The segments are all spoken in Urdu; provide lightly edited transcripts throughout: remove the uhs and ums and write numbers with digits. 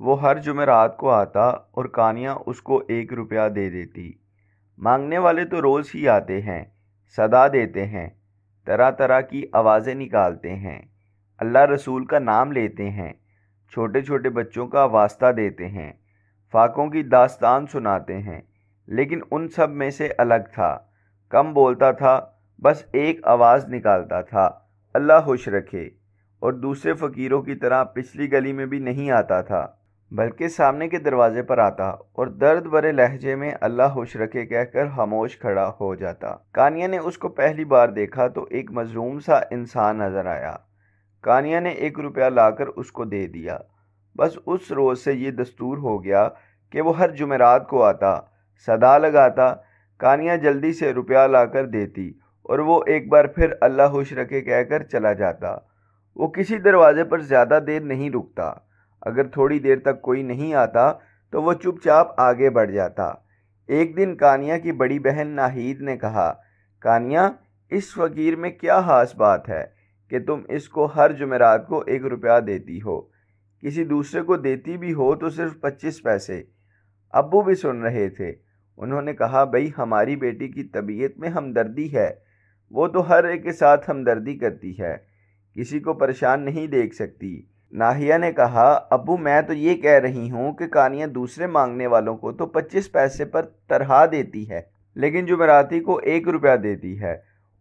وہ ہر جمعرات کو آتا اور کانیا اس کو 1 روپیہ دے دیتی۔ مانگنے والے تو روز ہی آتے ہیں، صدا دیتے ہیں، طرح طرح کی آوازیں نکالتے ہیں، اللہ رسول کا نام لیتے ہیں، چھوٹے چھوٹے بچوں کا واسطہ دیتے ہیں، فاقوں کی داستان سناتے ہیں، لیکن ان سب میں سے الگ تھا، کم بولتا تھا، بس ایک آواز نکالتا تھا، اللہ خوش رکھے، اور دوسرے فقیروں کی طرح پچھلی گلی میں بھی نہیں آتا تھا، بلکہ سامنے کے دروازے پر آتا اور درد بھرے لہجے میں اللہ خوش رکھے کہہ کر خاموش کھڑا ہو جاتا۔ کانیا نے اس کو پہلی بار دیکھا تو ایک مظلوم سا انسان نظر آیا۔ کانیا نے 1 روپیہ لا کر اس کو دے دیا۔ بس اس روز سے یہ دستور ہو گیا کہ وہ ہر جمعرات کو آتا، صدا لگاتا، کانیا جلدی سے روپیہ لا کر دیتی اور وہ ایک بار پھر اللہ خوش رکھے کہہ کر چلا جاتا۔ وہ کسی دروازے پر زیادہ دیر نہیں رکتا۔ اگر تھوڑی دیر تک کوئی نہیں آتا تو وہ چپ چاپ آگے بڑھ جاتا۔ ایک دن کانیا کی بڑی بہن ناہید نے کہا، کانیا، اس فقیر میں کیا خاص بات ہے کہ تم اس کو ہر جمعرات کو 1 روپیہ دیتی ہو؟ کسی دوسرے کو دیتی بھی ہو تو صرف 25 پیسے۔ ابو بھی سن رہے تھے۔ انہوں نے کہا، بھئی ہماری بیٹی کی طبیعت میں ہمدردی ہے، وہ تو ہر ایک کے ساتھ ہمدردی کرتی ہے، کسی کو پریشان نہیں دیکھ سکتی۔ ناہیہ نے کہا، ابو میں تو یہ کہہ رہی ہوں کہ کانیا دوسرے مانگنے والوں کو تو 25 پیسے پر تنخواہ دیتی ہے، لیکن جمعراتی کو 1 روپیہ دیتی ہے،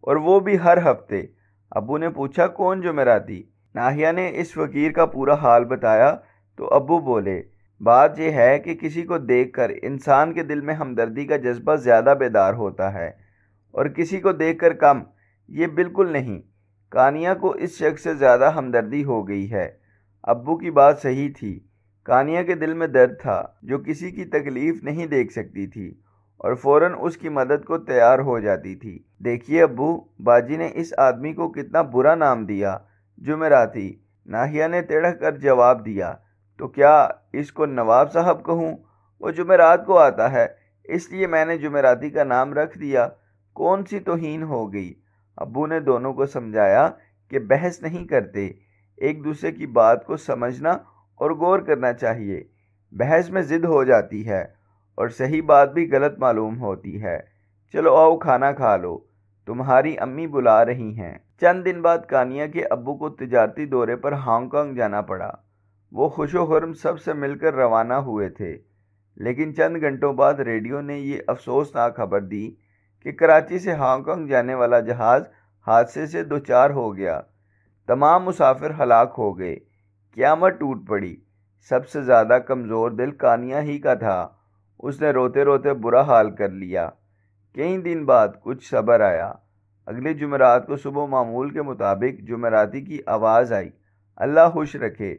اور وہ بھی ہر ہفتے۔ ابو نے پوچھا، کون جمعراتی؟ ناہیہ نے اس فقیر کا پورا حال بتایا تو ابو بولے، بات یہ ہے کہ کسی کو دیکھ کر انسان کے دل میں ہمدردی کا جذبہ زیادہ بیدار ہوتا ہے اور کسی کو دیکھ کر کم۔ یہ بالکل نہیں، کانیا کو اس شخص سے زیادہ ہمدردی ہو گئی ہے۔ ابو کی بات صحیح تھی۔ کانیا کے دل میں درد تھا، جو کسی کی تکلیف نہیں دیکھ سکتی تھی اور فوراً اس کی مدد کو تیار ہو جاتی تھی۔ دیکھیے ابو، باجی نے اس آدمی کو کتنا برا نام دیا، جمعراتی۔ ناہیہ نے تڑک کر جواب دیا، تو کیا اس کو نواب صاحب کہوں؟ وہ جمعرات کو آتا ہے، اس لیے میں نے جمعراتی کا نام رکھ دیا۔ کون سی توہین ہو گئی؟ ابو نے دونوں کو سمجھایا کہ بحث نہیں کرتے، ایک دوسرے کی بات کو سمجھنا اور غور کرنا چاہیے۔ بحث میں ضد ہو جاتی ہے اور صحیح بات بھی غلط معلوم ہوتی ہے۔ چلو آؤ کھانا کھا لو، تمہاری امی بلا رہی ہیں۔ چند دن بعد کانیا کے ابو کو تجارتی دورے پر ہانگ کانگ جانا پڑا۔ وہ خوش و خرم سب سے مل کر روانہ ہوئے تھے، لیکن چند گھنٹوں بعد ریڈیو نے یہ افسوسناک خبر دی کہ کراچی سے ہانگ کانگ جانے والا جہاز حادثے سے دوچار ہو گیا۔ تمام مسافر ہلاک ہو گئے۔ قیامت ٹوٹ پڑی۔ سب سے زیادہ کمزور دل کانیا ہی کا تھا۔ اس نے روتے روتے برا حال کر لیا۔ کئی دن بعد کچھ صبر آیا۔ اگلے جمعرات کو صبح معمول کے مطابق جمعراتی کی آواز آئی، اللہ خوش رکھے۔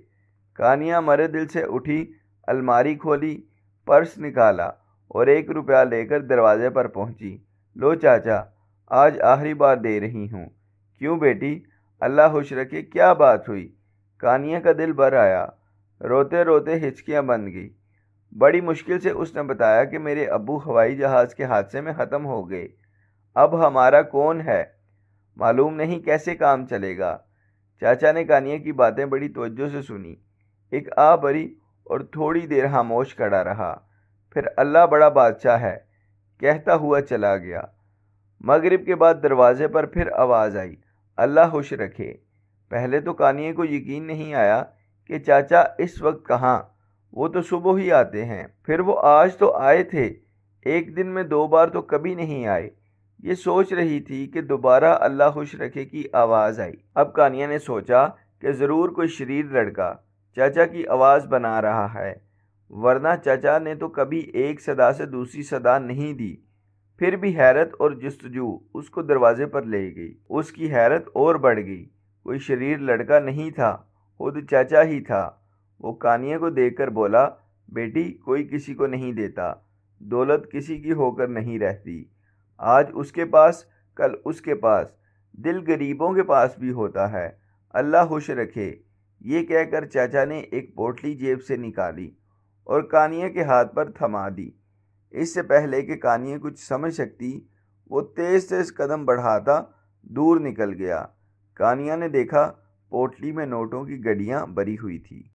کانیا مرے دل سے اٹھی، الماری کھولی، پرس نکالا اور 1 روپیہ لے کر دروازے پر پہنچی۔ لو چاچا، آج آخری بار دے رہی ہوں۔ کیوں بیٹی؟ اللہ خوش رکھے، کیا بات ہوئی؟ کانیا کا دل بھر آیا، روتے روتے ہچکیاں بند گئی۔ بڑی مشکل سے اس نے بتایا کہ میرے ابو ہوائی جہاز کے حادثے میں ختم ہو گئے۔ اب ہمارا کون ہے؟ معلوم نہیں کیسے کام چلے گا۔ چاچا نے کانیا کی باتیں بڑی توجہ سے سنی، ایک آہ بھری اور تھوڑی دیر خاموش کھڑا رہا، پھر اللہ بڑا بادشاہ ہے کہتا ہوا چلا گیا۔ مغرب کے بعد دروازے پر پھر آواز آئی، اللہ خوش رکھے۔ پہلے تو کانیا کو یقین نہیں آیا کہ چاچا اس وقت کہاں، وہ تو صبح ہی آتے ہیں، پھر وہ آج تو آئے تھے، ایک دن میں 2 بار تو کبھی نہیں آئے۔ یہ سوچ رہی تھی کہ دوبارہ اللہ خوش رکھے کی آواز آئی۔ اب کانیا نے سوچا کہ ضرور کوئی شریر لڑکا چاچا کی آواز بنا رہا ہے، ورنہ چاچا نے تو کبھی ایک صدا سے دوسری صدا نہیں دی۔ پھر بھی حیرت اور جستجو اس کو دروازے پر لے گئی۔ اس کی حیرت اور بڑھ گئی، کوئی شریر لڑکا نہیں تھا، خود چاچا ہی تھا۔ وہ کانیا کو دیکھ کر بولا، بیٹی کوئی کسی کو نہیں دیتا، دولت کسی کی ہو کر نہیں رہتی، آج اس کے پاس کل اس کے پاس، دل غریبوں کے پاس بھی ہوتا ہے، اللہ خوش رکھے۔ یہ کہہ کر چاچا نے ایک پوٹلی جیب سے نکالی اور کانیا کے ہاتھ پر تھما دی۔ اس سے پہلے کہ کانیا کچھ سمجھ سکتی، وہ تیز تیز قدم بڑھاتا دور نکل گیا۔ کانیا نے دیکھا پوٹلی میں نوٹوں کی گڈیاں بھری ہوئی تھی۔